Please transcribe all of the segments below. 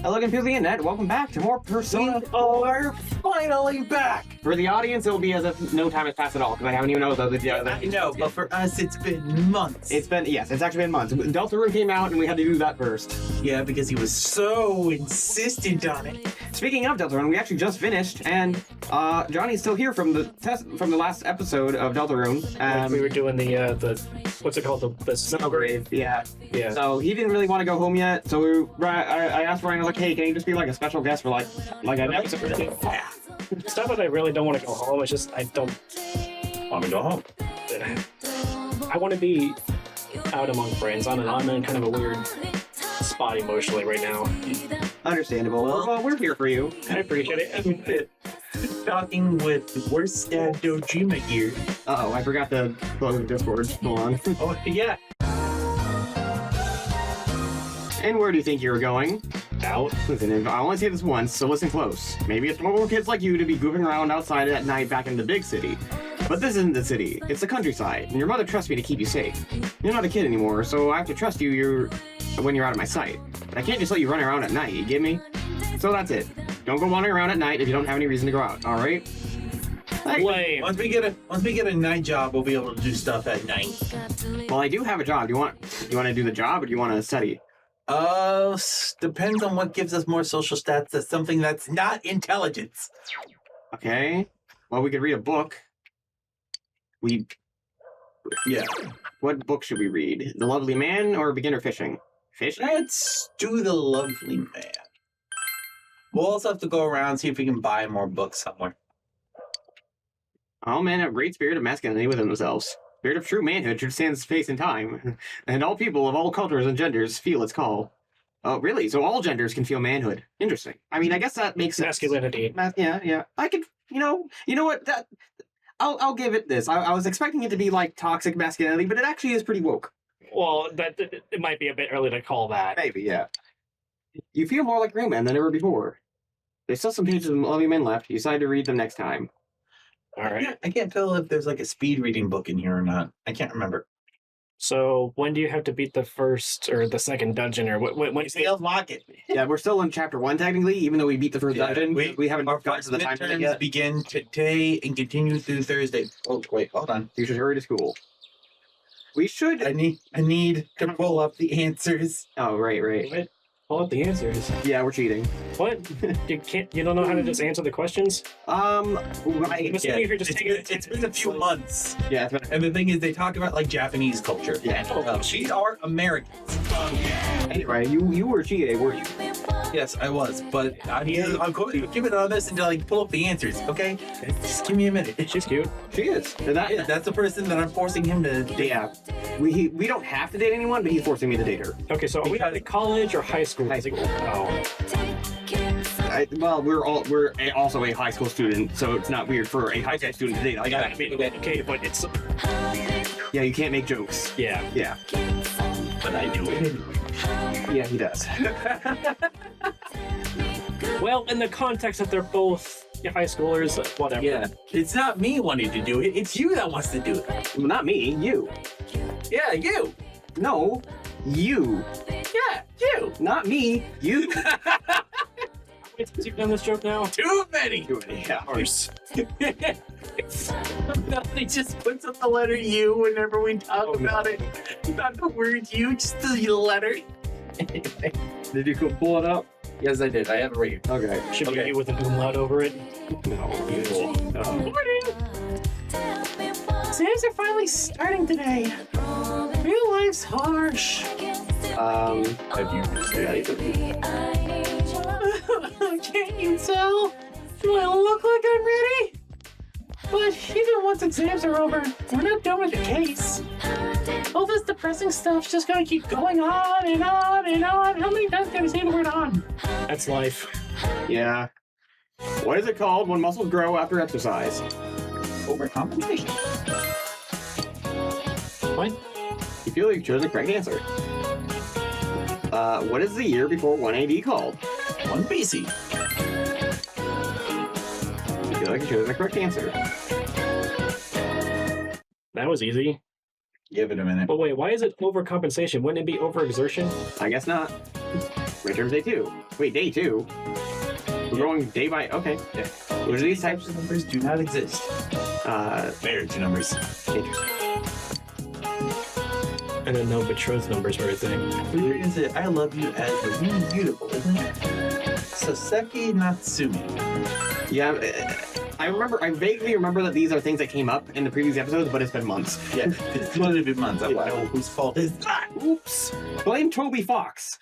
Hello again, people of the internet. Welcome back to more Persona 4. We're finally back! For the audience, it'll be as if no time has passed at all, because I haven't even noticed the other. I know, but for us, it's been months. It's actually been months. Deltarune came out, and we had to do that first. Yeah, because he was so insistent on it. Speaking of Deltarune, we actually just finished, and Johnny's still here from the last episode of Deltarune. We were doing the what's it called, the snow grave. Yeah. Yeah. So he didn't really want to go home yet. So I asked Ryan, like, hey, can you just be like a special guest for like an episode or two? It's not that I really don't want to go home. It's just I don't Want to go home? I want to be out among friends. I'm in kind of a weird spot emotionally right now. Understandable. Well, we're here for you. I appreciate it. I mean, Talking with the worst dad Dojima here. Uh-oh, I forgot to close the Discord. Hold on. Oh, yeah. And where do you think you're going? out. Listen, I only say this once, so listen close. Maybe it's normal for kids like you to be goofing around outside at night back in the big city. But this isn't the city, it's the countryside, and your mother trusts me to keep you safe. You're not a kid anymore, so I have to trust you when you're out of my sight. But I can't just let you run around at night, you get me? So that's it. Don't go wandering around at night if you don't have any reason to go out, alright? Lame. Once we get a night job, we'll be able to do stuff at night. Well, I do have a job. Do you want to do the job, or do you want to study? Depends on what gives us more social stats. That's something that's not intelligence. Okay. Well, we could read a book. Yeah. What book should we read? The Lovely Man or Beginner Fishing? Fishing? Let's do The Lovely Man. We'll also have to go around, see if we can buy more books somewhere. All men have great spirit of masculinity within themselves. Spirit of true manhood should stand space and time, and all people of all cultures and genders feel its call. Oh, really? So all genders can feel manhood. Interesting. I mean, I guess that makes sense. Masculinity. Yeah. I could, you know what? I'll give it this. I was expecting it to be like toxic masculinity, but it actually is pretty woke. Well, it might be a bit early to call that. Maybe, yeah. You feel more like real men than ever before. There's still some pages of Lovely Men left. You decide to read them next time. All right. I can't tell if there's like a speed reading book in here or not. I can't remember. So when do you have to beat the first or the second dungeon, or when you say? Sales market. Yeah, we're still in chapter 1 technically, even though we beat the first dungeon. We haven't Our gotten first to the time limit midterms yet. begin today and continue through Thursday. Oh wait, hold on. You should hurry to school. We should. I need to pull up the answers. Oh, right. What? Pull up the answers. Yeah, we're cheating. What? You don't know how to just answer the questions? Right. Assuming if you're just taking It's been a few months. Yeah, And the thing is, they talk about like Japanese culture. Yeah. We are Americans. Anyway, you were cheating, were you? Yes, I was, but I'm going to give it on this until I pull up the answers. Okay, just give me a minute. She's cute. She is. And That's the person that I'm forcing him to date. yeah. We don't have to date anyone, but he's forcing me to date her. Okay, so are we at college or high school? High school. Oh. Well, we're also a high school student, so it's not weird for a high school student to date. Okay, but it's... Yeah, you can't make jokes. Yeah. Yeah. But I do it. Yeah, he does. Well, in the context that they're both high schoolers, whatever. Yeah, it's not me wanting to do it. It's you that wants to do it. Well, not me, you. Yeah, you. No, you. Yeah, you. Not me, you. Wait, since you've done this joke now? Too many. Yeah. Horse. He just puts up the letter U whenever we talk about it. Not the word U, just the letter. Did you pull it up? Yes, I did. I have it right here. Okay. Should Okay. be you with an umlaut over it. No. Morning! Exams are finally starting today. Real life's harsh. Have you decided? Can't you tell? Do I look like I'm ready? But even once exams are over, we're not done with the case. All this depressing stuff's just gonna keep going on and on and on. How many times can I say the word on? That's life. Yeah. What is it called when muscles grow after exercise? Overcompensation. What? You feel like you chose the correct answer. What is the year before 1 AD called? 1 BC. You feel like you chose the correct answer. That was easy. Give it a minute. But wait, why is it overcompensation? Wouldn't it be overexertion? I guess not. Midterms day 2. Wait, day 2? We're going day by... Okay. Yeah. What are these types? of numbers do not exist. Marriage numbers. Interesting. And then no betrothed numbers or anything. There is a I love you as the being beautiful, isn't it? Saseki Natsumi. Yeah, I vaguely remember that these are things that came up in the previous episodes, but it's been months. Yeah, it's literally been months. I don't know whose fault is that. Oops. Blame Toby Fox.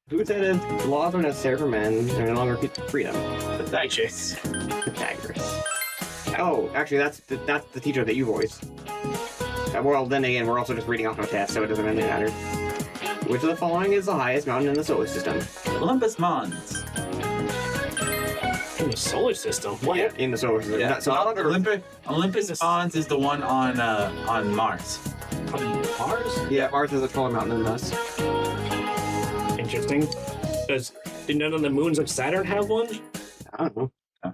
Who said it? Laws are necessary for men. They're no longer freedom. Pythagoras. Pythagoras. Oh, actually, that's the teacher that you voice. Well, then again, we're also just reading off no test, so it doesn't really matter. Which of the following is the highest mountain in the solar system? Olympus Mons. In the solar system? What? Yeah, in the solar system. Yeah, So not on Earth. Olympus Mons is the one on Mars. On Mars? Yeah, Mars is a taller mountain than us. Interesting. Did none of the moons of Saturn have one? I don't know.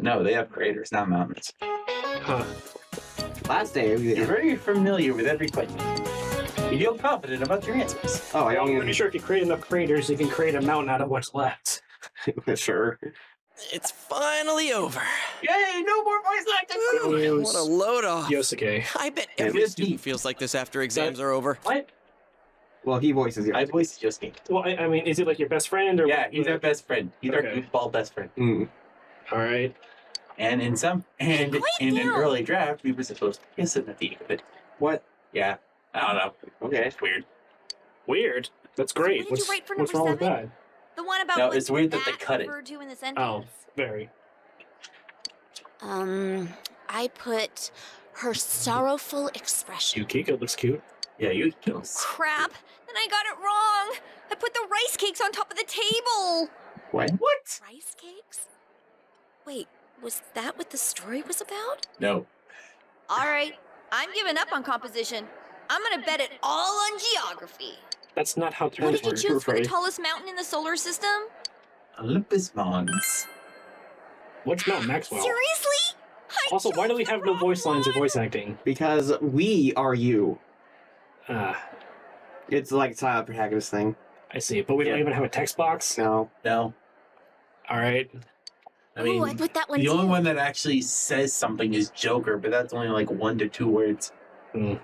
No, they have craters, not mountains. Huh. Last day, You're very familiar with every question. You feel confident about your answers. Oh, I I'm don't pretty even... sure if you create enough craters, you can create a mountain out of what's left. Sure. It's finally over. Yay, no more voice acting! Ooh, what a load off. Yosuke. I bet Yeah, every just student me. feels like this after exams are over. What? Well, he voices you. I voiced just me. Well, I mean, is it like your best friend or? Yeah, he's our best friend. He's our Okay. goofball best friend. Mm. All right. And in an early draft, we were supposed to kiss him at the end of it. What? Yeah, I don't know. Okay. It's weird. Weird. That's great. what did you write for what's number wrong with 7? that? The one about No, what it's weird that they cut it. referred to in the Oh, sentence. very. I put her sorrowful expression. Yukiko looks cute. Yeah, you kill. Crap! Then I got it wrong. I put the rice cakes on top of the table. What? What? Rice cakes? Wait, was that what the story was about? No. All right, I'm giving up on composition. I'm gonna bet it all on geography. That's not how What terms did you work. choose for the Furry. tallest mountain in the solar system? Olympus Mons. What's Mount Maxwell? Seriously? I Also, why do we chose have the no wrong voice lines or one. voice acting? Because we are you. Ah, It's like a silent protagonist thing. I see. But we don't Yeah. even have a text box? No. No. All right. I mean, Ooh, I put that one the too. only one that actually says something is Joker, but that's only like 1 to 2 words. Hmm.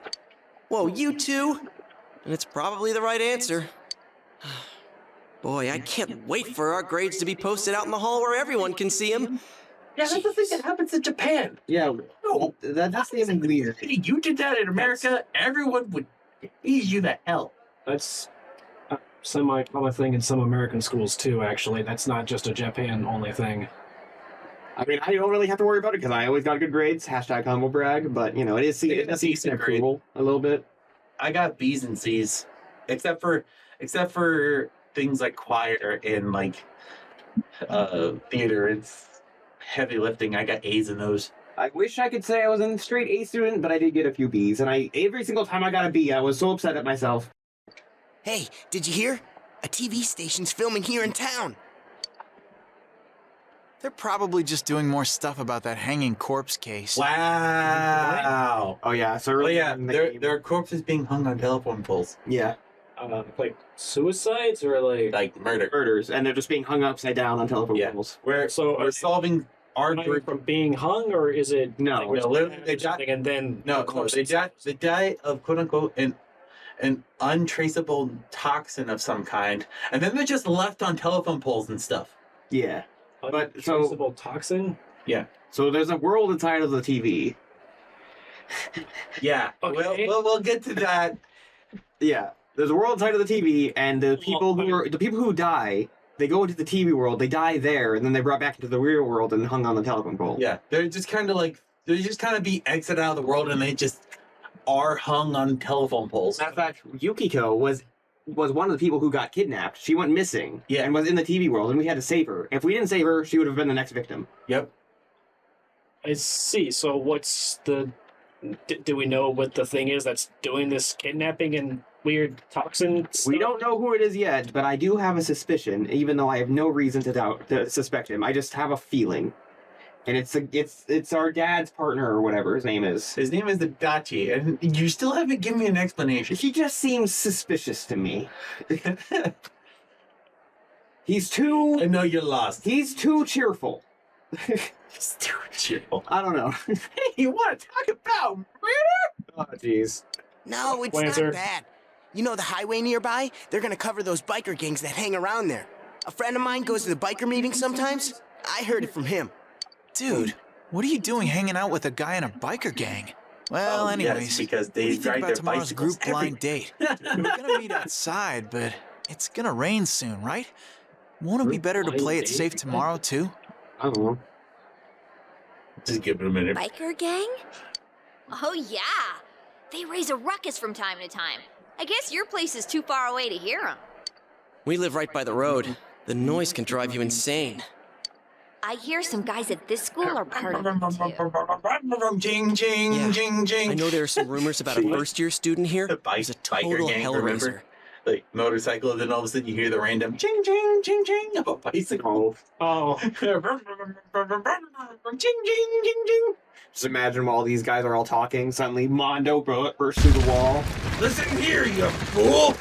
Whoa, you two? And it's probably the right answer. Boy, I can't wait for our grades to be posted out in the hall where everyone can see them. Yeah, that's the thing that happens in Japan. Yeah. No, That's even weird. Hey, you did that in America, everyone would ease you the hell. That's a semi-common thing in some American schools, too, actually. That's not just a Japan-only thing. I mean, I don't really have to worry about it because I always got good grades. Hashtag humble brag. But, you know, it is It's a seeking decent grade. approval a little bit. I got B's and C's, except for things like choir and like theater. It's heavy lifting. I got A's in those. I wish I could say I was a straight A student, but I did get a few B's. And every single time I got a B, I was so upset at myself. Hey, did you hear? A TV station's filming here in town. They're probably just doing more stuff about that hanging corpse case. Wow. Oh, yeah. So Oh really, yeah, there are corpses being hung on telephone poles, Yeah. Like suicides or like... like murder. Murders. And they're just being hung upside down on telephone Yeah. poles. We're So, we're solving our Dying from being hung, or is it... No, like, no, just literally, having they die- something and then... No, of course they die of quote unquote an untraceable toxin of some kind, and then they're just left on telephone poles and stuff. Yeah. But, so- Untraceable toxin? So there's a world inside of the TV. Yeah, Okay. we'll get to that. Yeah. There's a world inside of the TV, and the people who die, they go into the TV world, they die there, and then they're brought back into the real world and hung on the telephone pole. Yeah, they're just kind of be exit out of the world, and they just are hung on telephone poles. Matter of fact, Yukiko was one of the people who got kidnapped. She went missing Yeah. and was in the TV world, and we had to save her. If we didn't save her, she would have been the next victim. Yep. I see. So what's the... Do we know what the thing is that's doing this kidnapping and weird toxin stuff? We don't know who it is yet, but I do have a suspicion, even though I have no reason to suspect him. I just have a feeling. And it's our dad's partner or whatever his name is. His name is Adachi, and you still haven't given me an explanation. He just seems suspicious to me. He's too. I know you're lost. He's too cheerful. He's too cheerful. I don't know. Hey, you want to talk about murder? Oh, jeez. No, it's Lancer. not bad. You know the highway nearby? They're gonna cover those biker gangs that hang around there. A friend of mine goes to the biker meetings sometimes. I heard it from him. Dude, what are you doing hanging out with a guy in a biker gang? Well, Oh, anyways, yes, because what do they you think ride about their tomorrow's bicycles group blind date? We're gonna meet outside, but it's gonna rain soon, right? Won't it be better to play it safe tomorrow, too? I don't know. Just give it a minute. Biker gang? Oh, yeah. They raise a ruckus from time to time. I guess your place is too far away to hear them. We live right by the road. The noise can drive you insane. I hear some guys at this school are part of it, too. Jing, jing, Yeah. jing, jing. I know there are some rumors about a first-year student here The who's a biker total gang, hellraiser. remember? Like motorcycle, and then all of a sudden you hear the random ching, ching, ching, ching of a bicycle. Oh, Ching, ching, ching, ching. Just imagine while these guys are all talking, suddenly Mondo bursts through the wall. Listen here, you fool!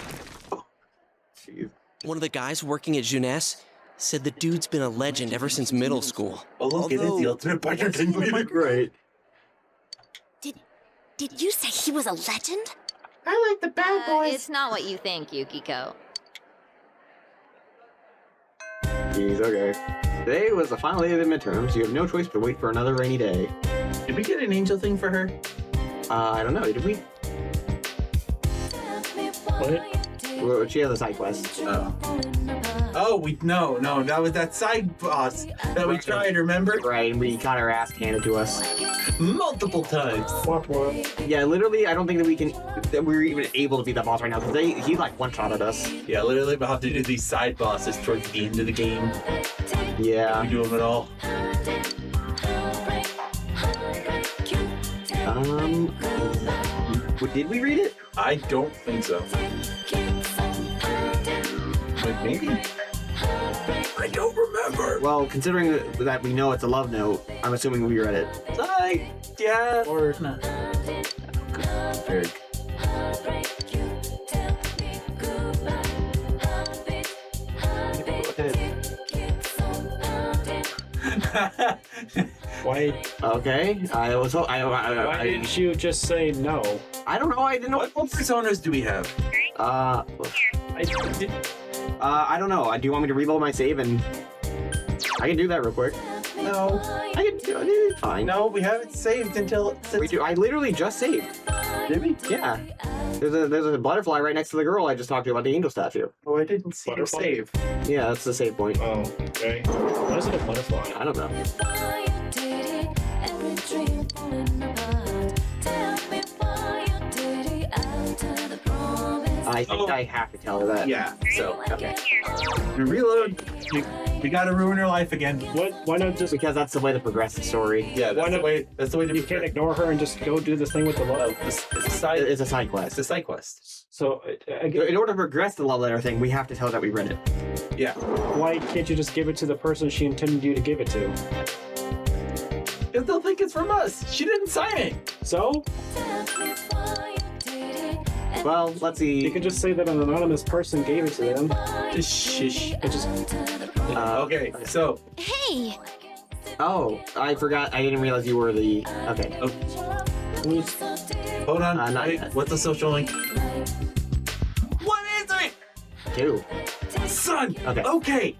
Jeez. One of the guys working at Jeunesse said the dude's been a legend ever since middle school. Oh, look, it is the Although- ultimate biker gang. Right. Did you say he was a legend? I like the bad boys. It's not what you think, Yukiko. Jeez, okay. Today was the final day of the midterms. You have no choice but to wait for another rainy day. Did we get an angel thing for her? I don't know, did we? what? Well, she has a side quest. Oh, no, that was that side boss that we tried, remember? Right, and we got our ass handed to us. Multiple times. What? Yeah, literally, I don't think that we're even able to beat that boss right now, because he like one-shotted us. Yeah, literally, we'll have to do these side bosses towards the end of the game. Yeah. We do them at all. Did we read it? I don't think so. But maybe. I don't remember. Well, considering that we know it's a love note, I'm assuming we read it. Yeah. Or No. Very. why? Okay, I was. Why didn't you just say no? I don't know. I didn't know. What personas do we have? I did. I don't know. Do you want me to reload my save and I can do that real quick. No. I can do it. It's fine. No, we haven't saved until We do. I literally just saved. Did we? Yeah. There's a butterfly right next to the girl I just talked to about the angel statue. Oh, I didn't see her Butterfly? save. Yeah, that's the save point. Oh, okay. Why is it a butterfly? I don't know. I think I have to tell her that. Yeah. So okay. We reload. We gotta ruin her life again. Why not just? Because that's the way to progress the story. Yeah. Why That's the not- way. That's the way to. You can't ignore her and just go do the thing with the love. It's a side. It's a side It's quest. a side quest. So, In order to progress the love letter thing, we have to tell her that we read it. Yeah. why can't you just give it to the person she intended you to give it to? Because they'll think it's from us. She didn't sign it. So Well, let's you see. can just say that an anonymous person gave it to them. Just shish. It just Okay. So. Hey! Oh, I forgot. I didn't realize you were the. Okay. who's Hold on. Not Wait, yet. what's the social link? What is it? Two. Son. Okay. Okay.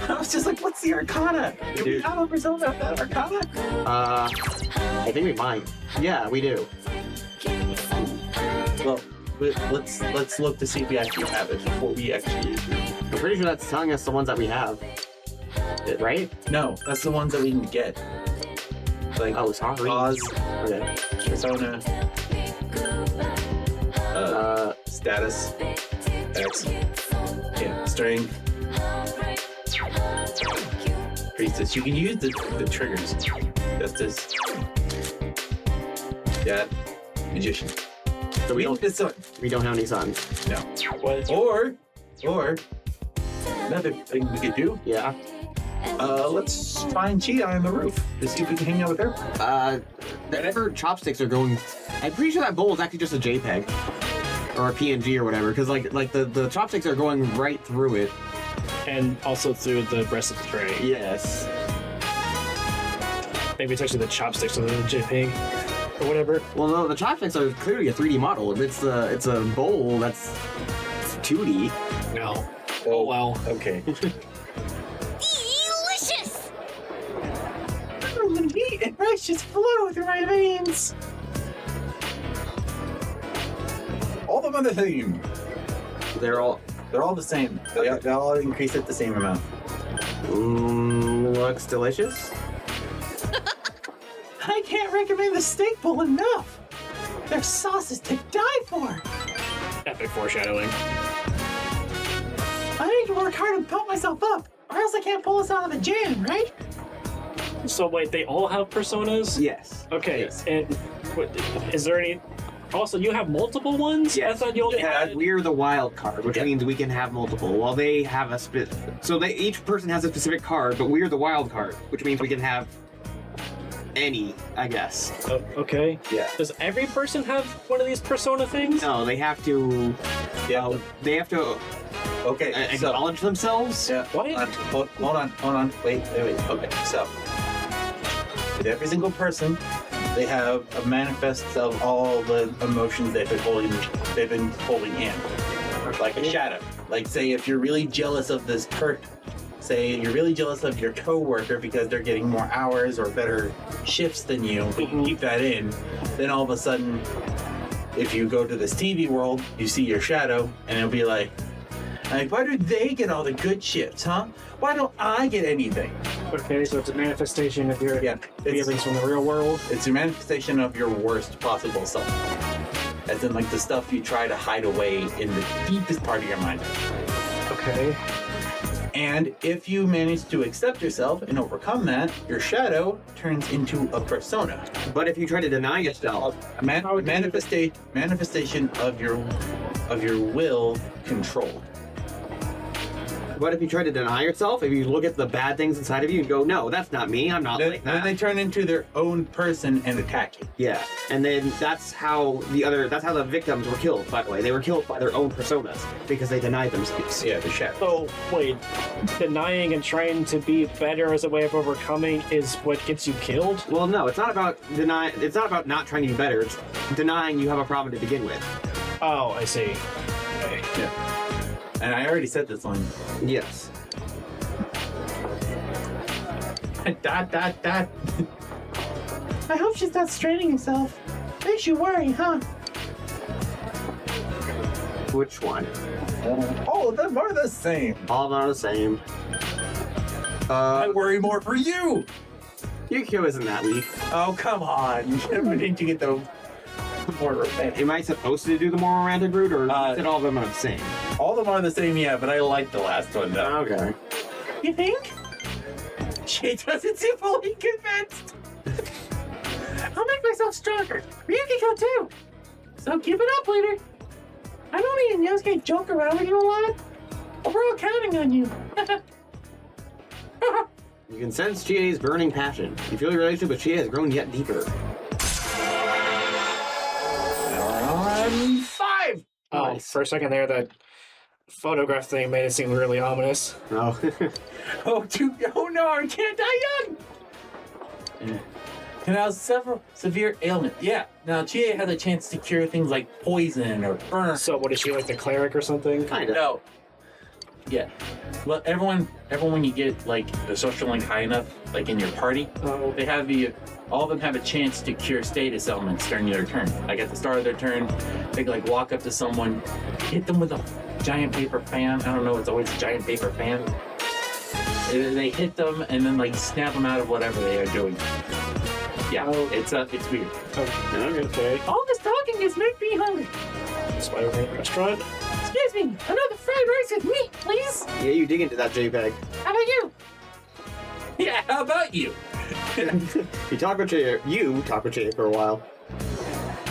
I was just like, what's the Arcana? Do we Dude. have a persona of that Arcana? I think we might. Yeah, we do. Well, let's look to see if we actually have it before we actually. I'm pretty sure that's telling us the ones that we have. Right? No, that's the ones that we can get. Like Oh, sorry. Oz, Okay. persona, status, X, yeah, strength, priestess. You can use the triggers. Justice, yeah, magician. So we don't get sun. We don't have any sons. No. what? Or another thing we could do. Yeah. Let's find Cheetah on the roof to see if we can hang out with her. Whatever chopsticks are going. I'm pretty sure that bowl is actually just a JPEG or a PNG or whatever, because like the chopsticks are going right through it. And also through the rest of the tray. Yes. Maybe it's actually the chopsticks of the JPEG or whatever. Well, no, the chopsticks are clearly a 3D model. If it's a bowl that's 2D. No. Oh, well. Okay. Delicious! The meat and rice just flow through my veins. All of them are the same. They're all. They're all the same. They all increase at the same amount. Looks delicious. I can't recommend the steak bowl enough. Their sauce is to die for. Epic foreshadowing. I need to work hard and pump myself up, or else I can't pull us out of the jam, right? So wait, they all have personas? Yes. Okay, Yes. and is there any... Also, you have multiple ones? Yes. I thought you only had... We're the wild card, which means we can have multiple. While they have a each person has a specific card, but we're the wild card, which means we can have any, I guess. Okay. Yeah. Does every person have one of these persona things? No, they have to. Yeah. They have to Okay. So, acknowledge themselves. yeah. What? Hold on. Wait. Okay. So, with every single person, they have a manifest of all the emotions they've been holding in, like a shadow. Like, say, if you're really jealous of this say you're really jealous of your coworker because they're getting more hours or better shifts than you, but you keep that in, then all of a sudden, if you go to this TV world, you see your shadow, and it'll be like, why do they get all the good shifts, huh? Why don't I get anything? Okay, so it's a manifestation of your Yeah, feelings from the real world. it's a manifestation of your worst possible self. As in, like, the stuff you try to hide away in the deepest part of your mind. Okay. And if you manage to accept yourself and overcome that, your shadow turns into a persona. But if you try to deny yourself, A manifestation of your will controlled. what if you try to deny yourself? If you look at the bad things inside of you and go, no, that's not me. I'm not like Then that. they turn into their own person and attack you. Yeah, and then that's how the victims were killed. By the way, they were killed by their own personas because they denied themselves. Yeah, the shadow. So, wait, denying and trying to be better as a way of overcoming is what gets you killed? Well, no, it's not about denying. It's not about not trying to be better. It's denying you have a problem to begin with. Oh, I see. Okay. Yeah. And I already said this one. Yes. Dot. I hope she's not straining herself. Makes you worry, huh? Which one? All of them are the same. All of them are the same. I worry more for you. Yukio isn't that weak. Oh, come on. You should have been to get the more romantic. Am I supposed to do the more romantic route, or is it all of them are the same? All of them are the same, yeah, but I like the last one, though. Okay. You think? She doesn't seem fully convinced. I'll make myself stronger. Ryukiko too. So keep it up, leader. I know me and Yosuke joke around with you a lot, but we're all counting on you. You can sense Chie's burning passion. You feel your relationship with Chie has grown yet deeper. On 5. Oh, Nice. for a second there, that photograph thing made it seem really ominous. Oh. Oh no, I can't die young. Can have several severe ailments. Yeah. Now Chie has a chance to cure things like poison or burn. So, what is she, like the cleric or something? Kind of. No. Yeah. Well, everyone when you get like the social link high enough, like in your party, Oh, they have all of them have a chance to cure status elements during their turn. Like at the start of their turn, they like walk up to someone, hit them with a giant paper fan. I don't know, it's always a giant paper fan. They hit them and then like snap them out of whatever they are doing. Yeah, Oh. it's weird. okay. All this talking has made me hungry. Spider-Man restaurant? Excuse me, another fried rice with meat, please. Yeah, you dig into that JPEG. How about you? Yeah, how about you? You talk with Chie for a while.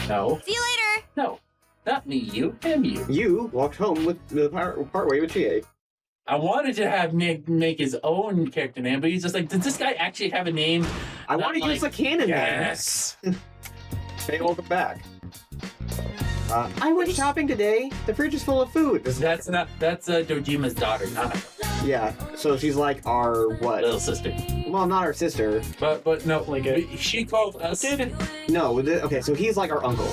No, See you later. no, not me, you, him, you. You walked home with the part way with Chie. I wanted to have Nick make his own character name, but he's just like, does this guy actually have a name? I Not want to like- use the canon Yes. name. Hey, welcome back. I went shopping today. The fridge is full of food. That's Dojima's daughter, not Yeah, so she's like our what? Little sister. Well, not our sister. But no, Like she called us. No, okay, so he's like our uncle.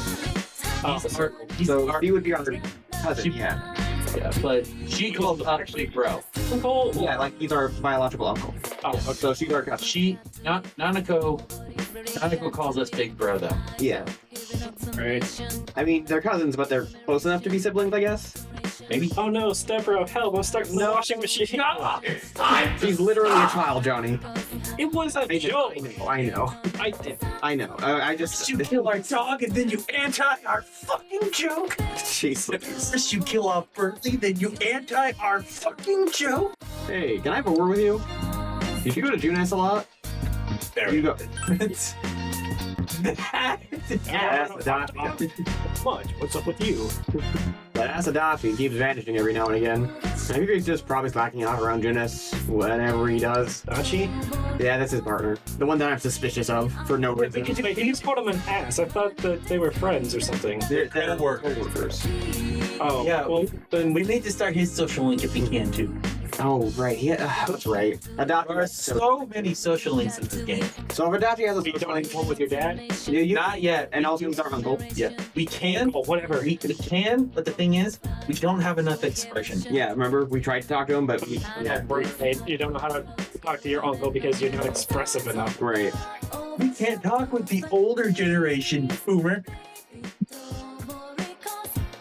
So he would be our cousin. Yeah, but she called us big bro. Uncle. yeah, like he's our biological uncle. Oh, okay. So she's our cousin. Nanako calls us big bro though. Yeah, Right. I mean they're cousins, but they're close enough to be siblings, I guess. Maybe. Oh no, step-bro, help! I'm stuck in the washing machine. She's literally a child, Johnny. It was a joke. I know. I did. I know. I just. You kill our dog and then you anti our fucking joke. Jesus. First you kill off Berkeley, then you anti our fucking joke. Hey, can I have a word with you? Did you go to Junis a lot? There You go. Much. What's up with you? But Asadashi keeps vanishing every now and again. I think he's just probably slacking off around Junis whenever he does. Dachi? Yeah, that's his partner. The one that I'm suspicious of for no reason. Wait, he called him an ass. I thought that they were friends or something. They're co-workers. Oh, Yeah, well, then We need to start his social link if we can too. Oh, right. Yeah, that's right. There are Adachi. so many social links in this game. So if Adachi has a you social don't link, have one with your dad? Not yet. and also he's our uncle. Yeah, we can. Oh, whatever. We can, but the thing is, we don't have enough expression. Yeah, remember we tried to talk to him, but we. Yeah, right. You don't know how to talk to your uncle because you're not expressive enough. Right. We can't talk with the older generation, Boomer.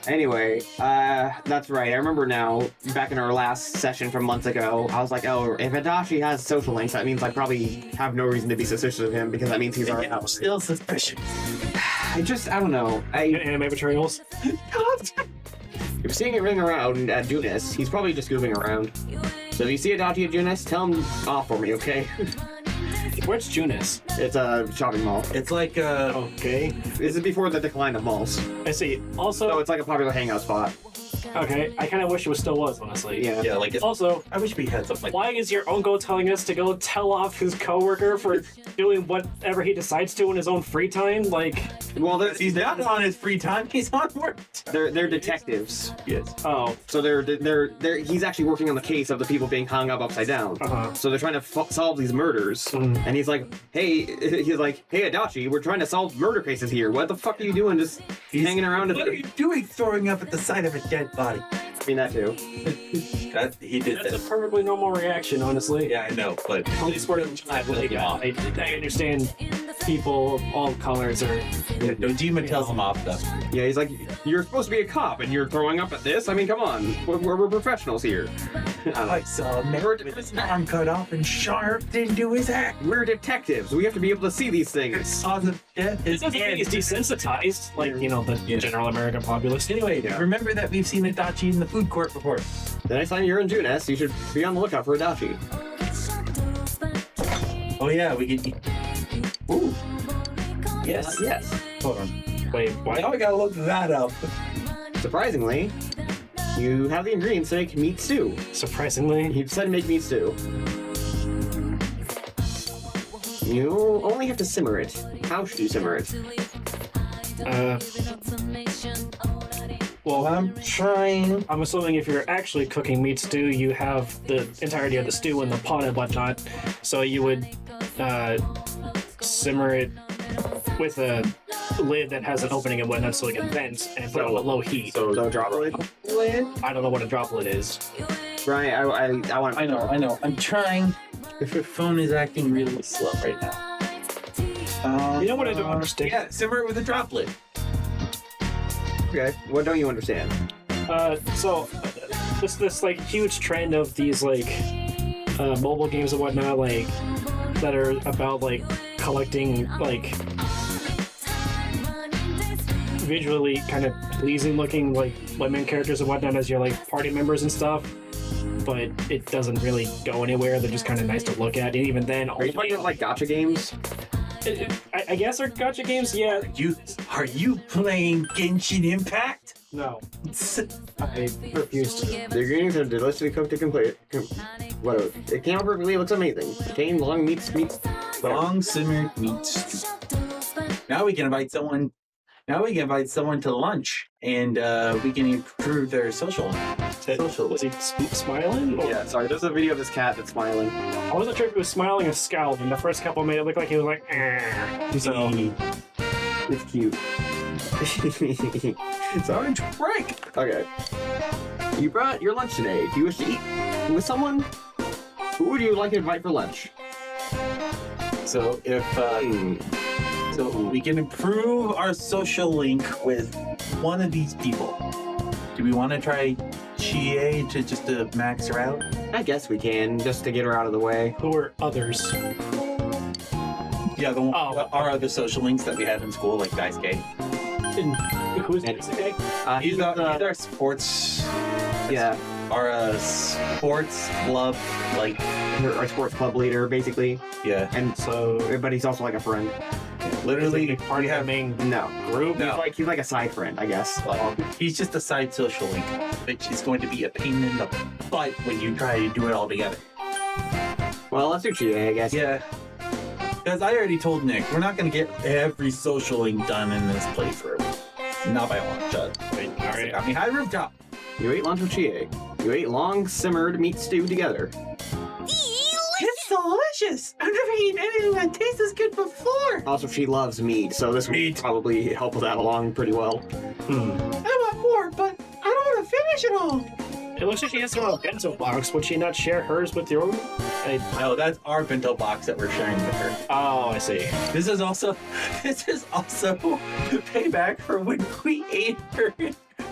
Anyway, that's right. I remember now, back in our last session from months ago, I was like, oh, if Adachi has social links, that means I probably have no reason to be suspicious of him because that means he's our house. Still suspicious. I don't know. Anime betrayals? If seeing everything around at Junis, he's probably just goofing around. So if you see Adachi at Junis, tell him off for me, okay? Where's Junis? It's a shopping mall. It's like Okay. This is before the decline of malls. I see. Also, So it's like a popular hangout spot. okay, I kind of wish it still was, honestly. Yeah. yeah, like it's, Also, I wish we had something like why is your uncle telling us to go tell off his coworker for doing whatever he decides to in his own free time? Like, Well, he's not on his free time. He's on work. they're detectives. Yes. oh, So they're he's actually working on the case of the people being hung up upside down. uh-huh. So they're trying to solve these murders. Mm. And he's like, hey, Adachi, we're trying to solve murder cases here. What the fuck are you doing just hanging around? What are you doing throwing up at the side of a dead body? I mean, that too. He did That's a that. perfectly normal reaction, honestly. Yeah, I know, but At least we're I understand people of all colors are. yeah, Dojima tells him off though. Yeah, he's like, you're supposed to be a cop and you're throwing up at this? I mean, come on. We're professionals here. I saw a man with his arm cut off and sharped into his act. We're detectives. We have to be able to see these things. Cause of death It is doesn't mean he's desensitized, like, the Yeah. general American populace. Anyway, Yeah. remember that we've seen Adachi in the food court before. The next time you're in Junis, you should be on the lookout for Adachi. Oh yeah, we can. Ooh. Yes. Yes. Hold on. Wait, why? Now we gotta look that up. Surprisingly, you have the ingredients to make meat stew. Surprisingly. He said make meat stew. You only have to simmer it. How should you simmer it? Well, I'm trying. I'm assuming if you're actually cooking meat stew, you have the entirety of the stew in the pot and whatnot. So you would simmer it with a lid that has an opening and whatnot so it can vent and put it on a low heat. So drop it. I don't know what a droplet is. Right, I want. I know. I'm trying. If your phone is acting really slow right now. You know what I don't understand? Yeah, simmer it with a droplet. Okay. What don't you understand? So this like huge trend of these like mobile games and whatnot, like that are about like collecting like visually kind of pleasing looking like women characters and whatnot as your like party members and stuff, but it doesn't really go anywhere. They're just kind of nice to look at, and even then, Are you talking about like gacha games? I guess they're gacha games. Yeah. Are you playing Genshin Impact? No. I refuse to. The ingredients are deliciously cooked to complete. Whatever. It came out perfectly. It looks amazing. Contain long meats. Long simmered meat stew. Now we can invite someone Now we can invite someone to lunch, and we can improve their social. Was he smiling? Or- Yeah, sorry. There's a video of this cat that's smiling. I wasn't sure if he was smiling or scowling. The first couple made it look like he was like, eh. So, It's cute. It's orange break. Okay. You brought your lunch today. Do you wish to eat with someone? Who would you like to invite for lunch? So if so we can improve our social link with one of these people. Do we want to try Chie to max her out? I guess we can, just to get her out of the way. who are others? Yeah, our other social links that we have in school, like Dice K. And who's next? Okay. He's our sports. Yeah, Our sports club, like our sports club leader, basically. yeah. And So, but he's also like a friend. Literally, part we of the have. main No, group. No. he's like a side friend, I guess. He's just a side social link, which is going to be a pain in the butt when you try to do it all together. Well, let's do Chie, I guess. Yeah. Because I already told Nick, we're not going to get every social link done in this playthrough. Not by a long shot. All right. I mean, high rooftop. You ate lunch with Chie. You ate long simmered meat stew together. It's delicious. I've never eaten anything that tastes as good before. Also, she loves meat, so this would probably help that along pretty well. I want more, but I don't want to finish it all. It looks like she has her own bento box. Would she not share hers with your own? No, that's our bento box that we're sharing with her. Oh, I see. This is also payback for when we ate her.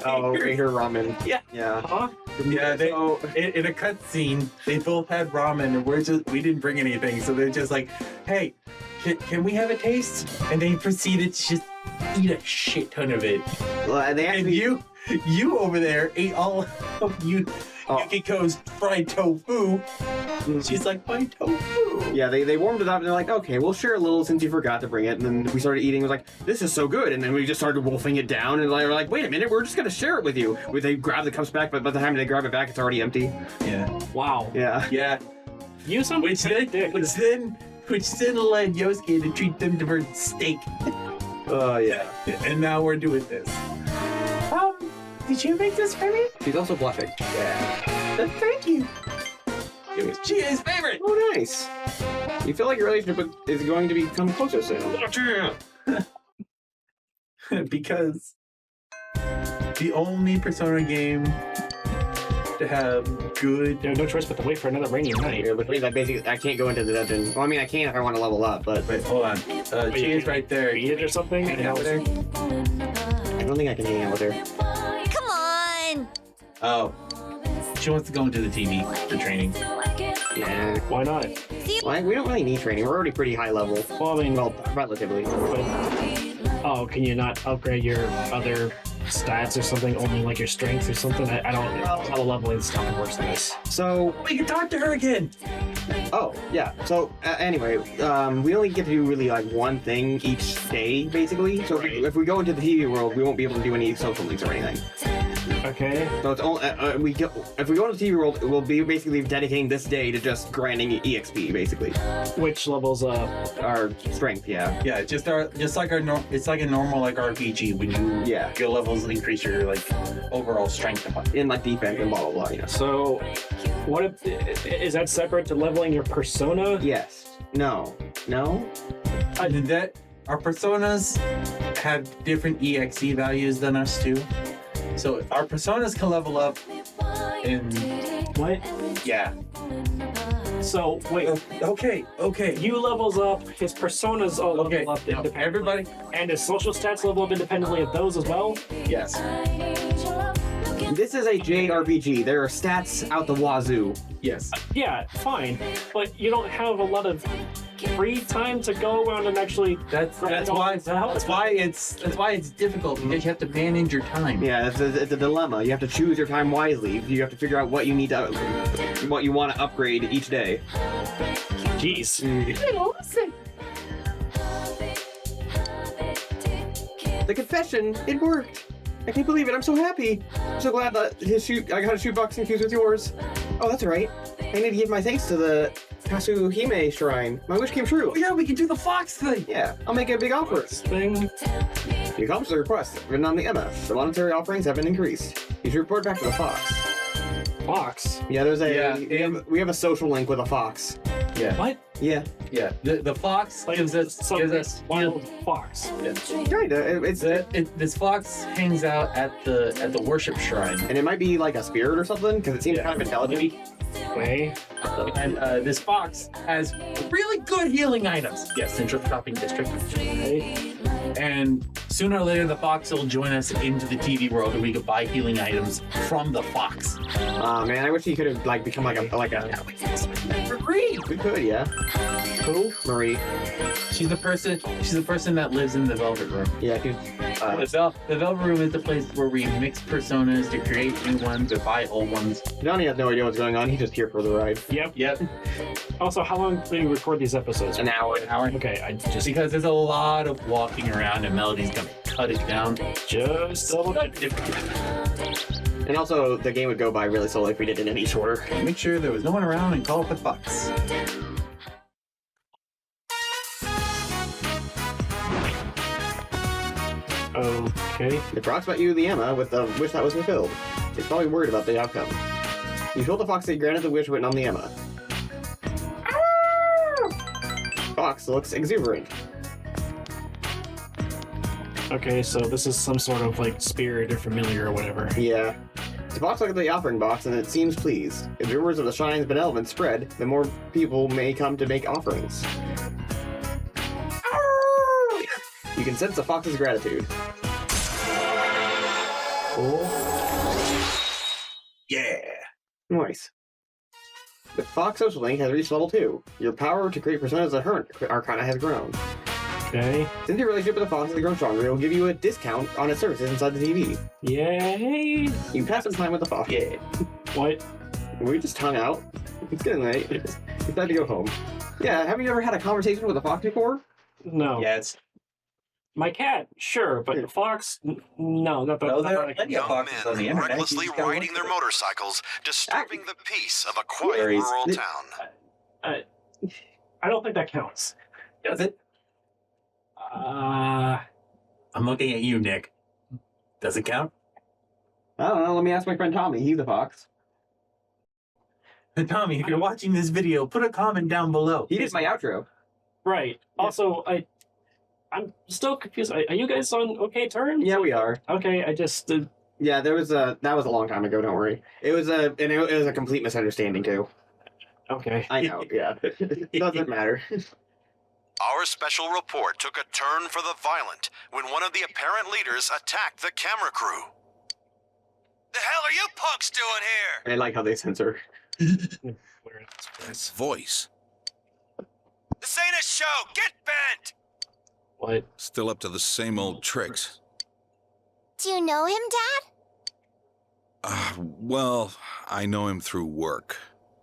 Oh, ate her ramen. Yeah. Yeah. Huh? Yeah, they, So- in a cutscene, they both had ramen, and we didn't bring anything, so they're just like, "Hey, can we have a taste?" And they proceeded to just eat a shit ton of it. Well, they And actually, you over there ate all of Yukiko's fried tofu. She's like, "My tofu." yeah, they warmed it up and they're like, okay, we'll share a little since you forgot to bring it. And then we started eating. It was like, this is so good. And then we just started wolfing it down. And we're like, wait a minute, we're just gonna share it with you. They grab the cups back, but by the time they grab it back, it's already empty. Yeah, Wow. Yeah. yeah. You some Which then led Yosuke to treat them to her steak. Oh yeah. And now we're doing this. Did you make this for me? She's also blushing. Yeah. Thank you. It was Chia's favorite. Oh, nice. You feel like your relationship is going to become closer soon. Because the only Persona game to have good. You have no choice but to wait for another rainy night. Yeah, which means I can't go into the dungeon. Well, I mean, I can if I want to level up, but Wait, hold on. Chia's right there. Eat it or something? Hang out with her. I don't think I can hang out with her. Come on! Oh. She wants to go into the TV for training. Yeah. Why not? Like, we don't really need training. We're already pretty high level. Well, I mean, Well, relatively. oh, can you not upgrade your other stats or something? Only like your strength or something? I don't know how the leveling stuff works in this. So, We can talk to her again. oh, yeah. So, anyway, we only get to do really like one thing each day, basically. So if we go into the TV world, we won't be able to do any social links or anything. Okay. So it's only if we go into the TV world, we'll be basically dedicating this day to just grinding EXP, basically. Which levels up? Our strength, yeah. Yeah, it's like a normal like RPG when your levels increase your like overall strength. In like defense and blah blah blah, you know. So, what is that separate to leveling your persona? Yes. No. And that our personas have different EXE values than us too. So our personas can level up in What? yeah. So, wait. Okay. You levels up, his personas all level Okay. up No, independently. everybody. And his social stats level up independently of those as well? Yes. This is a JRPG. There are stats out the wazoo. Yes. Yeah, fine. But you don't have a lot of free time to go around and actually... That's why it's difficult because you have to manage your time. Yeah, it's a dilemma. You have to choose your time wisely. You have to figure out what you need to, what you want to upgrade each day. Jeez. Listen. The confession, it worked. I can't believe it. I'm so happy. I'm so glad that I got a shoebox infused with yours. Oh, that's right. I need to give my thanks to the Kasuhime Shrine. My wish came true. Oh yeah, we can do the fox thing. Yeah, I'll make a big offer. Thing. You accomplished the request written on the Emma. The monetary offerings have been increased. You should report back to the Fox. Fox? Yeah, there's a Yeah, we have a social link with a Fox. Yeah. What? Yeah. Yeah. The fox Like gives us wild fox. Right. this fox hangs out at the worship shrine. And it might be like a spirit or something because it seems kind of intelligent. Okay. And this fox has really good healing items. Yes, Central Shopping District. And sooner or later, the fox will join us into the TV world where we could buy healing items from the fox. Man, I wish he could have like become like a Marie! We could, yeah. Who? Marie. She's the person that lives in the Velvet Room. Yeah, she's The Velvet Room is the place where we mix personas to create new ones or buy old ones. Johnny has no idea what's going on. He's just here for the ride. Yep. Also, how long do you record these episodes? An hour. Okay, I just Because there's a lot of walking around and Melody's gonna cut it down. just double. And also, the game would go by really slowly if we did it in any shorter. Make sure there was no one around and call up the fox. Okay. The Fox brought you the Emma with the wish that was fulfilled. He's probably worried about the outcome. You told the Fox that he granted the wish written on the Emma. Fox looks exuberant. Okay, so this is some sort of like spirit or familiar or whatever. Yeah. The Fox looked at the offering box and it seems pleased. If rumors of the Shine's benevolence spread, then more people may come to make offerings. You can sense the Fox's gratitude. Yeah. Nice. The Fox Social Link has reached level 2. Your power to create personas of her Arcana has grown. Okay. Since your relationship with the Fox has grown stronger, it will give you a discount on its services inside the TV. Yay! You can pass some time with the Fox. Yeah. What? We just hung out. It's getting late. It's time to go home. Yeah, have you ever had a conversation with a fox before? No. Yes. My cat, sure, but the fox, no, not the. No, there not are like- plenty of Young foxes on the men internet. recklessly You just gotta riding look their for them. motorcycles, disturbing the peace of a quiet Furries. rural town. I don't think that counts. Does it? Uh, I'm looking at you, Nick. Does it count? I don't know. Let me ask my friend Tommy. He's the fox. Tommy, if you're watching this video, put a comment down below. He did my outro. right. Also, I'm still confused. Are you guys on okay terms? Yeah, we are. Okay, I just. Yeah, that was a long time ago. Don't worry. It was a complete misunderstanding too. Okay. I know. Yeah, it doesn't matter. Our special report took a turn for the violent when one of the apparent leaders attacked the camera crew. The hell are you punks doing here? I like how they censor. Voice. This ain't a show. Get bent. What? Still up to the same old tricks. Do you know him, Dad? Well, I know him through work.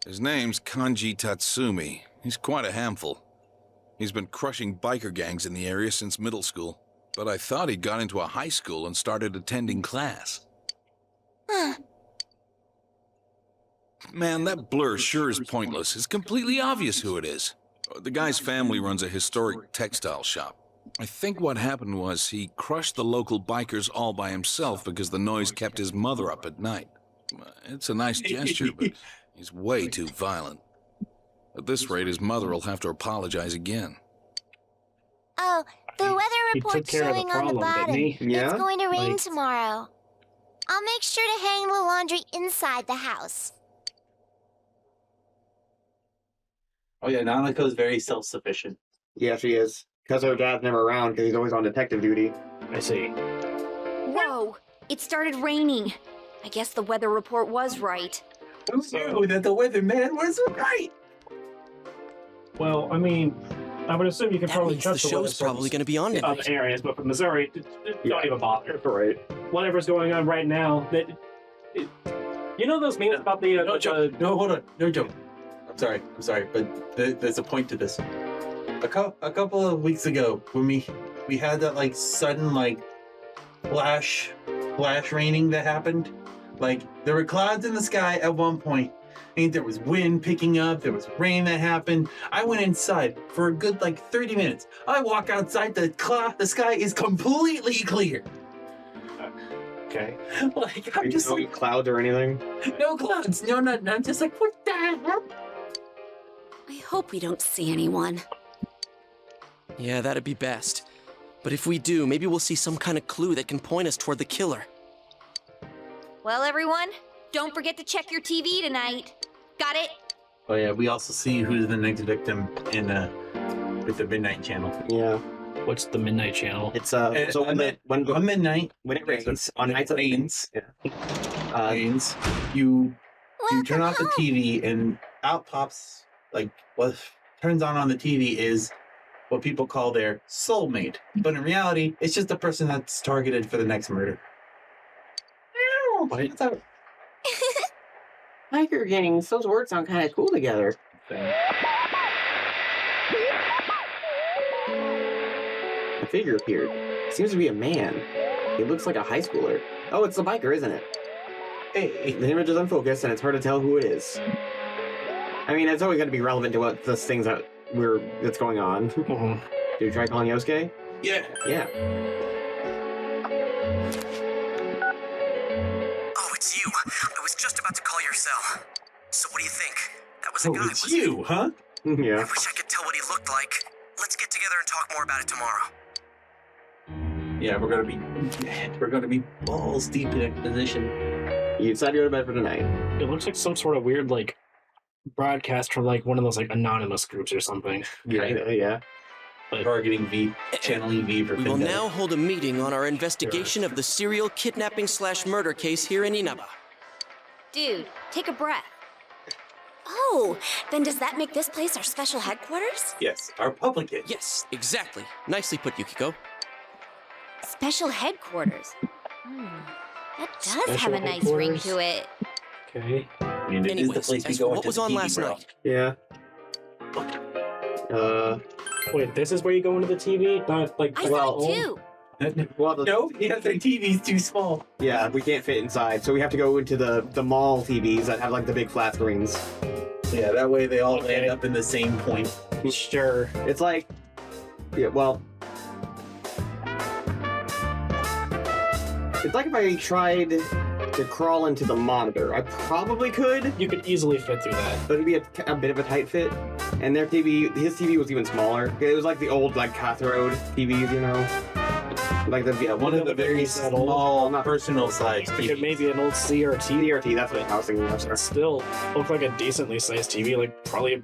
His name's Kanji Tatsumi. He's quite a handful. He's been crushing biker gangs in the area since middle school. But I thought he'd got into a high school and started attending class. Man, that blur sure is pointless. It's completely obvious who it is. The guy's family runs a historic textile shop. I think what happened was he crushed the local bikers all by himself because the noise kept his mother up at night. It's a nice gesture, but he's way too violent. At this rate, his mother will have to apologize again. Oh, the weather He took report's care of the showing on the problem, bottom. didn't he? Yeah? It's going to rain Like- tomorrow. I'll make sure to hang the laundry inside the house. Oh yeah, Nanako's very self-sufficient. Yeah, she is. Because her dad's never around because he's always on detective duty. I see. Whoa! It started raining. I guess the weather report was right. Who knew that the weatherman was right? Well, I mean, I would assume you can That probably means the trust show's probably going to be on in tonight. other areas, but for Missouri, don't even bother. Right. Whatever's going on right now, you know those memes about the No, joke. No, hold on. No joke. I'm sorry, but there's a point to this. A couple of weeks ago, when we had that like sudden like flash raining that happened, like there were clouds in the sky at one point, And there was wind picking up. There was rain that happened. I went inside for a good 30 minutes. I walk outside. The sky is completely clear. Okay. I'm just no clouds or anything. no clouds. No, nothing. I'm just like, what the hell? I hope we don't see anyone. Yeah, that'd be best. But if we do, maybe we'll see some kind of clue that can point us toward the killer. Well, everyone, don't forget to check your TV tonight. Got it? Oh yeah, we also see who's the next victim in with the Midnight Channel. Yeah. What's the Midnight Channel? It's so when midnight when it rains on nights of rains, rains, you turn off the TV and out pops what turns on the TV is what people call their soulmate. But in reality, it's just the person that's targeted for the next murder. What? Biker gangs, those words sound kind of cool together. A figure appeared. Seems to be a man. He looks like a high schooler. Oh, it's the biker, isn't it? Hey, the image is unfocused and it's hard to tell who it is. I mean, it's always going to be relevant to what the things that's going on. Mhm. Did you try calling Yosuke? Yeah. Yeah. Oh, it's you. I was just about to call your cell. So what do you think? That was a guy, It's wasn't it? you, huh? Yeah. I wish I could tell what he looked like. Let's get together and talk more about it tomorrow. Yeah, we're gonna be balls deep in exposition. You decided to go to bed for tonight. It looks like some sort of weird broadcast from one of those anonymous groups or something. Yeah. Targeting V, channeling V for We will Vendetta. now hold a meeting on our investigation of the serial kidnapping/murder case here in Inaba. Dude, take a breath. Oh, then does that make this place our special headquarters? Yes, our public hit. Yes, exactly. Nicely put, Yukiko. Special headquarters. That does Special have a nice ring headquarters. to it. Okay. I mean, it is the Anyways, place we as go for what into was the on TV, last bro. night? Yeah. Wait, this is where you go into the TV? Not I Well, saw it too. Well, No, because their TV's too small. yeah, we can't fit inside, so we have to go into the mall TVs that have the big flat screens. Yeah, that way they all Okay. land up in the same point. Sure. It's yeah, well, it's like if I tried to crawl into the monitor. I probably could, You could easily fit through that. but it'd be a bit of a tight fit. And their TV, his TV was even smaller. It was like the old Cathode TVs, you know, One of the very small, personal size Like TVs. maybe an old CRT. CRT. That's what I was thinking of. Sorry. Still look like a decently sized TV, probably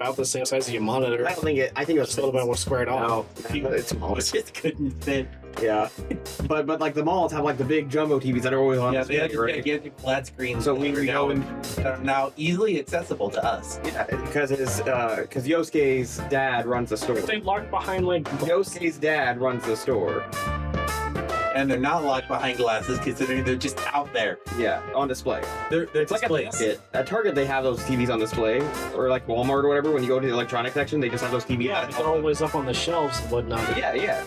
about the same size as your monitor. I don't think it. I think it was Still about what's squared off. No, it's small. It just couldn't fit. Yeah, but the malls have the big jumbo TVs that are always on Yeah, they had display, right? gigantic flat screens. So we that are go now easily accessible to us. Yeah, because Yosuke's dad runs the store. They locked behind Yosuke's dad runs the store. And they're not locked behind glasses, considering they're just out there. Yeah, on display. They're It's like at Target, they have those TVs on display, or Walmart or whatever. When you go to the electronics section, they just have those TVs. Yeah, but they're always up on the shelves and whatnot. Yeah.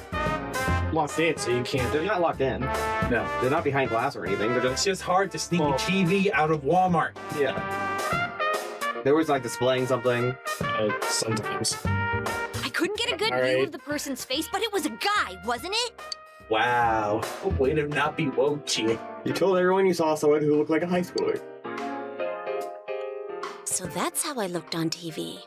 Locked in, so you can't. They're not locked in. No. They're not behind glass or anything. They're It's just just hard to sneak Well- a TV out of Walmart. yeah. They're always displaying something. Sometimes. I couldn't get a good All view right. of the person's face, but it was a guy, wasn't it? Wow. Way to not be woke, Chi. You told everyone you saw someone who looked like a high schooler. So that's how I looked on TV.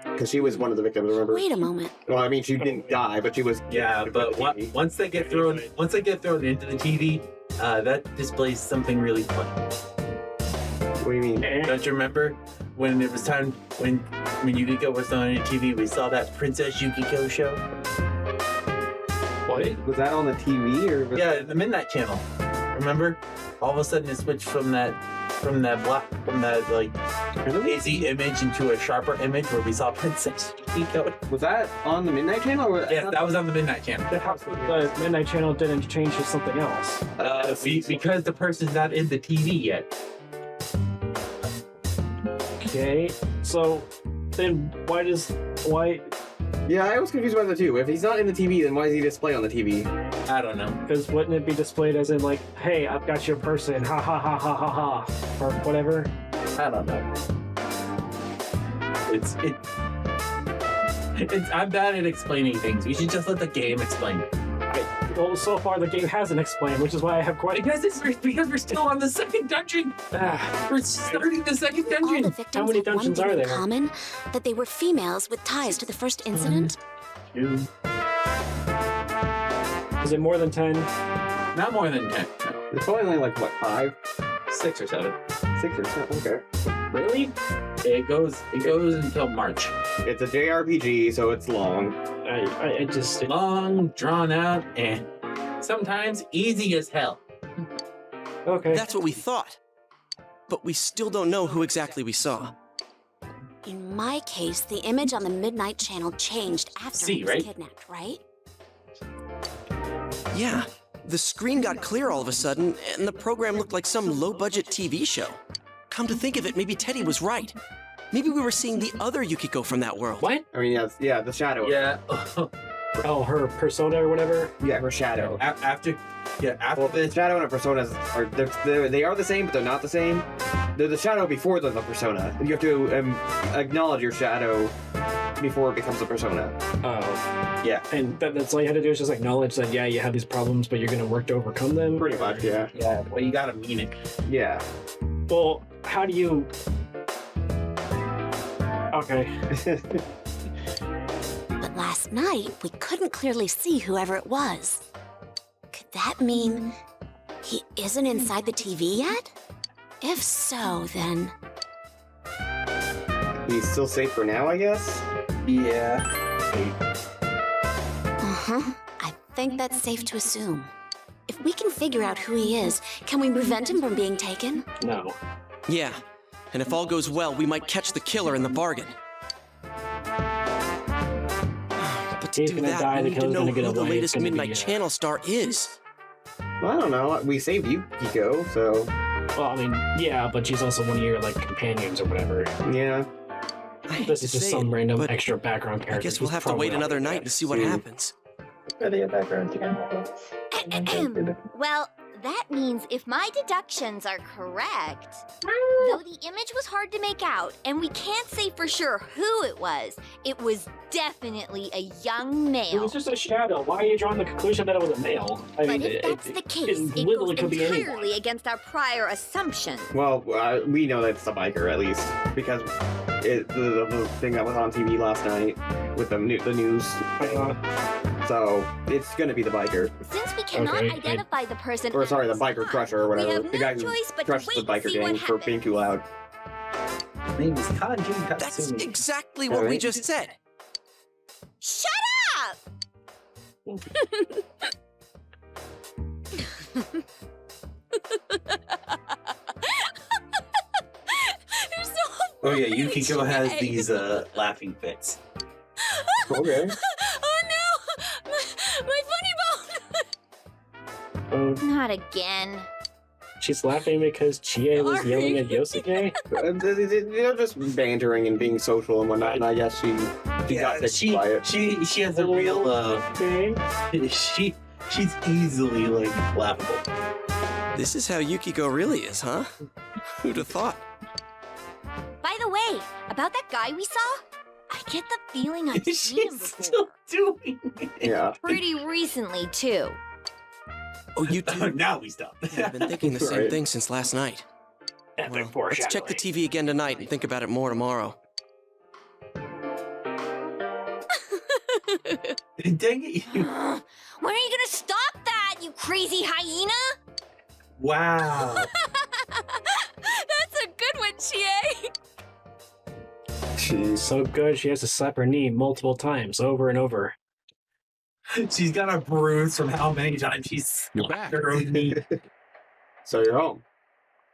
Because she was one of the victims. Remember? Wait a moment. Well, I mean, she didn't die, but she was. Yeah, but once they get thrown into the TV, that displays something really fun. What do you mean? Don't you remember when it was time when Yukiko was on TV? We saw that Princess Yukiko show. What? Was that on the TV or? Was Yeah, the Midnight Channel. Remember? All of a sudden, it switched from that hazy image into a sharper image where we saw Princess Yukiko. Was that on the Midnight Channel? Or Yes, that was on the Midnight Channel. The Midnight Channel didn't change to something else. Because the person's not in the TV yet. Okay, so then why? Yeah, I was confused about that too. If he's not in the TV, then why does he display on the TV? I don't know. Because wouldn't it be displayed as in like, hey, I've got your person, ha ha ha ha ha ha, or whatever? I don't know. I'm bad at explaining things. You should just let the game explain it. Well, so far the game hasn't explained, which is why I have quite. Because we're still on the second dungeon. We're starting the second All the dungeon. victims How many had one dungeons thing are in there? common, that they were females with ties to the first incident. Is it more than 10? Not more than 10. It's only like, what, 5? 6 or 7. 6 or 7, okay. Really? It goes until March. It's a JRPG, so it's long. I just... Long, drawn out, and sometimes easy as hell. Okay. That's what we thought. But we still don't know who exactly we saw. In my case, the image on the Midnight Channel changed after See, he was right? kidnapped, right? Yeah, the screen got clear all of a sudden, and the program looked like some low-budget TV show. Come to think of it, maybe Teddy was right. Maybe we were seeing the other Yukiko from that world. What? I mean, yeah, the shadow. Yeah. Oh, her persona or whatever? Yeah, her shadow. After Well, the this. shadow and a persona they are the same, but they're not the same. They're the shadow before they're the persona. You have to acknowledge your shadow before it becomes a persona. Oh. Yeah. And that's all you had to do is just acknowledge that, yeah, you have these problems, but you're going to work to overcome them? Pretty much, yeah. Yeah. Well, you gotta mean it. Yeah. Well, how do you... Okay. But last night, we couldn't clearly see whoever it was. Could that mean he isn't inside the TV yet? If so, then... He's still safe for now, I guess? Yeah. Uh-huh. I think that's safe to assume. If we can figure out who he is, can we prevent him from being taken? No. Yeah, and if all goes well, we might catch the killer in the bargain. But to He's do gonna that, die, we the need to killer's know gonna get who the away, it's latest gonna be, Midnight Channel star is. Well, I don't know. We saved Yukiko, so... Well, I mean, yeah, but she's also one of your, like, companions or whatever. Yeah. I hate This to is just say some it, random but extra background I character. guess we'll who's have to probably wait another already night dead. to see what happens. Are they a background again? Well, that means if my deductions are correct, though the image was hard to make out, and we can't say for sure who it was definitely a young It male. was just a shadow. Why are you drawing the conclusion that it was a male? I But mean, if that's the case, it it literally goes could be anyone. entirely against our prior assumptions. Well, we know that it's the biker, at least. Because the thing that was on TV last night with the news. So, it's gonna be the biker. Since we cannot Okay, identify the person, Or, at sorry, the this biker time, crusher or we whatever. have The no guy who choice but to crushed wait the and biker see what gang for being happens. too loud. His name is Kanji That's Tatsumi. exactly what we Alright. just said. Shut up! You're so Oh yeah, funny Yukiko has today. these laughing fits. Okay. Oh no! My funny bone! Oh, Not again. she's laughing because Chie was Sorry. yelling at Yosuke? They're just bantering and being social and whatnot, and I guess she got sick she, quiet. she has a real Okay. she's easily like laughable. This is how Yukiko really is, huh? Who'd have thought? By the way, about that guy we saw, I get the feeling I've seen him She's before. still doing it. Yeah. Pretty recently, too. Oh, you Oh, two? now we stop. I've been thinking the same Right. thing since last night. Epic Well, let's check the TV again tonight and think about it more tomorrow. Dang it! When are you gonna stop that, you crazy hyena? Wow. That's a good one, Chie. Jeez. So good, she has to slap her knee multiple times, over and over. She's got a bruise from how many times she's You're slapped back. her own knee. So you're home.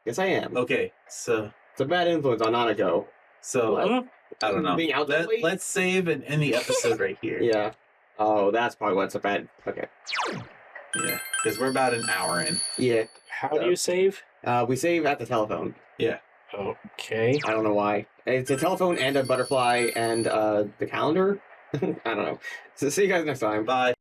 Yes, I am. Okay, so It's a bad influence on Nanako. Huh? I don't know. Being out that late? Let's save and end the episode right here. Yeah. Oh, that's probably what's a bad. Okay. Yeah, because we're about an hour in. Yeah. How do you save? We save at the telephone. Okay. I don't know why. It's a telephone and a butterfly and the calendar. I don't know. So see you guys next time. Bye.